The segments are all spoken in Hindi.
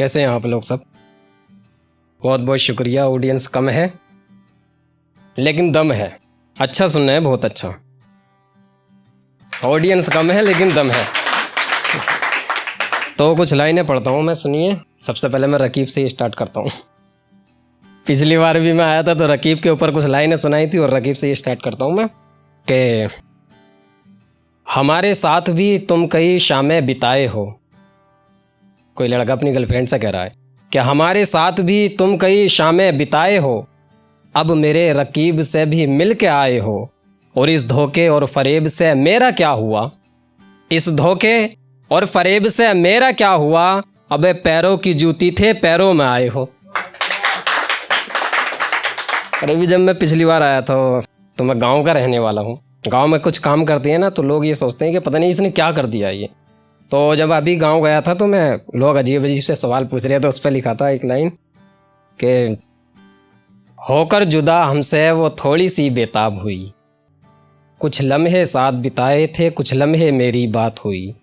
कैसे हैं आप लोग सब? बहुत बहुत शुक्रिया। ऑडियंस कम है लेकिन दम है। अच्छा सुनना है, बहुत अच्छा। ऑडियंस कम है लेकिन दम है। तो कुछ लाइनें पढ़ता हूँ मैं, सुनिए। सबसे पहले मैं रकीब से ही स्टार्ट करता हूँ। पिछली बार भी मैं आया था तो रकीब के ऊपर कुछ लाइनें सुनाई थी और रकीब से ही स्टार्ट करता हूँ मैं कि हमारे साथ भी तुम कई शामें बिताए हो। कोई लड़का अपनी गर्लफ्रेंड से कह रहा है कि हमारे साथ भी तुम कई शामें बिताए हो, अब मेरे रकीब से भी मिल के आए हो, और इस धोखे और फरेब से मेरा क्या हुआ, इस धोखे और फरेब से मेरा क्या हुआ, अबे पैरों की जूती थे पैरों में आए हो। अरे भी जब मैं पिछली बार आया था तो मैं गांव का रहने वाला हूँ। गांव में कुछ काम करते हैं ना तो लोग ये सोचते हैं कि पता नहीं इसने क्या कर दिया ये। तो जब अभी गांव गया था तो मैं लोग अजीब अजीब से सवाल पूछ रहे थे, उस पर लिखा था एक लाइन कि होकर जुदा हमसे वो थोड़ी सी बेताब हुई, कुछ लम्हे साथ बिताए थे कुछ लम्हे मेरी बात हुई।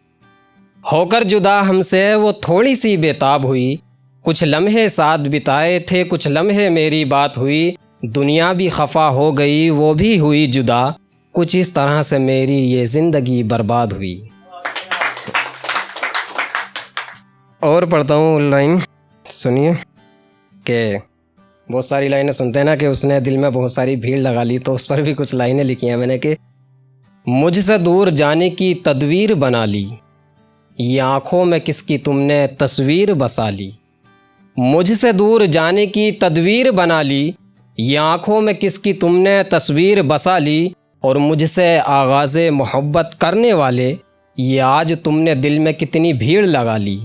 होकर जुदा हमसे वो थोड़ी सी बेताब हुई, कुछ लम्हे साथ बिताए थे कुछ लम्हे मेरी बात हुई। दुनिया भी खफा हो गई वो भी हुई जुदा, कुछ इस तरह से मेरी ये ज़िंदगी बर्बाद हुई। और पढ़ता हूँ लाइन, सुनिए कि बहुत सारी लाइनें सुनते हैं ना कि उसने दिल में बहुत सारी भीड़ लगा ली, तो उस पर भी कुछ लाइनें लिखी हैं मैंने कि मुझसे दूर जाने की तदवीर बना ली, ये आँखों में किसकी तुमने तस्वीर बसा ली। मुझसे दूर जाने की तदवीर बना ली, ये आँखों में किसकी तुमने तस्वीर बसा ली, और मुझसे आगाज़े मोहब्बत करने वाले, ये आज तुमने दिल में कितनी भीड़ लगा ली,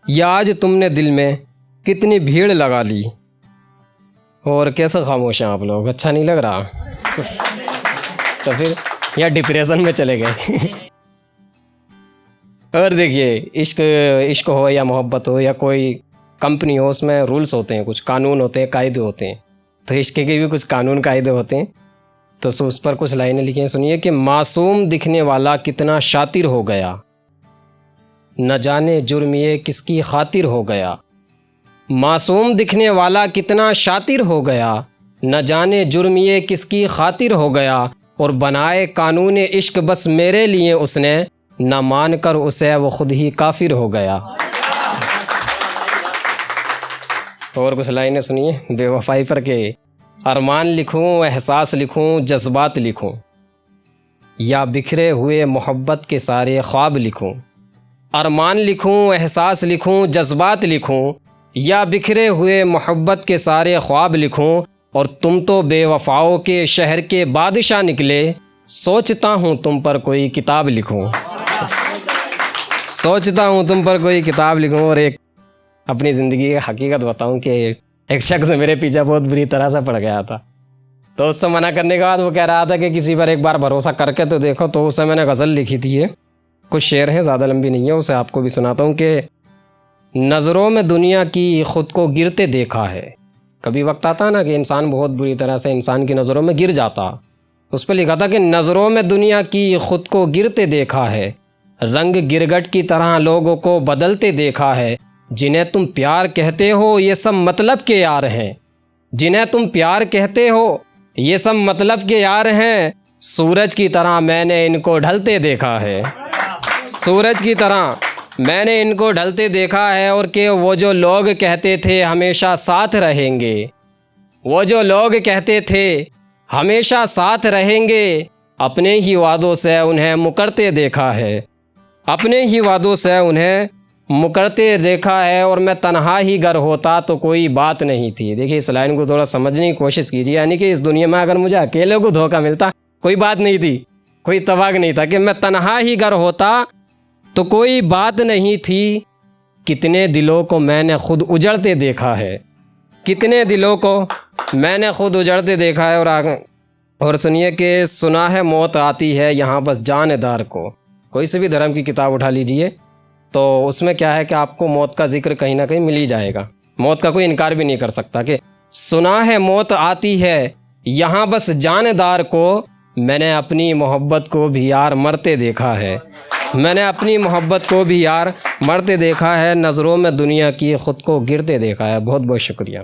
ये आज तुमने दिल में कितनी भीड़ लगा ली। और कैसे खामोश हैं आप लोग? अच्छा नहीं लग रहा? तो फिर या डिप्रेशन में चले गए। और देखिए, इश्क हो या मोहब्बत हो या कोई कंपनी हो, उसमें रूल्स होते हैं, कुछ कानून होते हैं, कायदे होते हैं। तो इश्क के भी कुछ कानून कायदे होते हैं। तो उस पर कुछ लाइनें लिखी हैं, सुनिए कि मासूम दिखने वाला कितना शातिर हो गया, न जाने जुर्म ये किसकी खातिर हो गया। मासूम दिखने वाला कितना शातिर हो गया, न जाने जुर्म ये किसकी खातिर हो गया, और बनाए कानून इश्क बस मेरे लिए उसने, न मान कर उसे वो खुद ही काफिर हो गया। और कुछ लाइनें सुनिए बेवफाई पर के अरमान लिखूं, एहसास लिखूं, जज्बात लिखूं, या बिखरे हुए मोहब्बत के सारे ख्वाब लिखूं। अरमान लिखूं, एहसास लिखूं, जज्बात लिखूं, या बिखरे हुए मोहब्बत के सारे ख्वाब लिखूं, और तुम तो बेवफाओं के शहर के बादशाह निकले, सोचता हूँ तुम पर कोई किताब लिखूं। सोचता हूँ तुम पर कोई किताब लिखूं। और एक अपनी ज़िंदगी की हकीकत बताऊं कि एक शख्स मेरे पीछे बहुत बुरी तरह से पड़ गया था। तो उससे मना करने के बाद वो कह रहा था कि किसी पर एक बार भरोसा करके तो देखो। तो उससे मैंने गज़ल लिखी थी, ये कुछ शेर हैं, ज़्यादा लंबी नहीं है, उसे आपको भी सुनाता हूँ कि नज़रों में दुनिया की ख़ुद को गिरते देखा है। कभी वक्त आता ना कि इंसान बहुत बुरी तरह से इंसान की नज़रों में गिर जाता। उस पर लिखा था कि नज़रों में दुनिया की ख़ुद को गिरते देखा है, रंग गिरगट की तरह लोगों को बदलते देखा है। जिन्हें तुम प्यार कहते हो ये सब मतलब के यार हैं, जिन्हें तुम प्यार कहते हो ये सब मतलब के यार हैं। सूरज की तरह मैंने इनको ढलते देखा है, सूरज की तरह मैंने इनको ढलते देखा है। और कि वो जो लोग कहते थे हमेशा साथ रहेंगे, वो जो लोग कहते थे हमेशा साथ रहेंगे, अपने ही वादों से उन्हें मुकरते देखा है, अपने ही वादों से उन्हें मुकरते देखा है। और मैं तन्हा ही घर होता तो कोई बात नहीं थी। देखिए इस लाइन को थोड़ा समझने की कोशिश कीजिए, यानी कि इस दुनिया में अगर मुझे अकेले को धोखा मिलता कोई बात नहीं थी, कोई तबाक नहीं था, कि मैं तन्हा ही घर होता तो कोई बात नहीं थी। कितने दिलों को मैंने खुद उजड़ते देखा है, कितने दिलों को मैंने खुद उजड़ते देखा है। और आगे और सुनिए कि सुना है मौत आती है यहाँ बस जानेदार को। कोई से भी धर्म की किताब उठा लीजिए तो उसमें क्या है कि आपको मौत का जिक्र कहीं ना कहीं मिल ही जाएगा। मौत का कोई इनकार भी नहीं कर सकता कि सुना है मौत आती है यहाँ बस जानेदार को, मैंने अपनी मोहब्बत को भी यार मरते देखा है, मैंने अपनी मोहब्बत को भी यार मरते देखा है, नज़रों में दुनिया की ख़ुद को गिरते देखा है। बहुत बहुत शुक्रिया।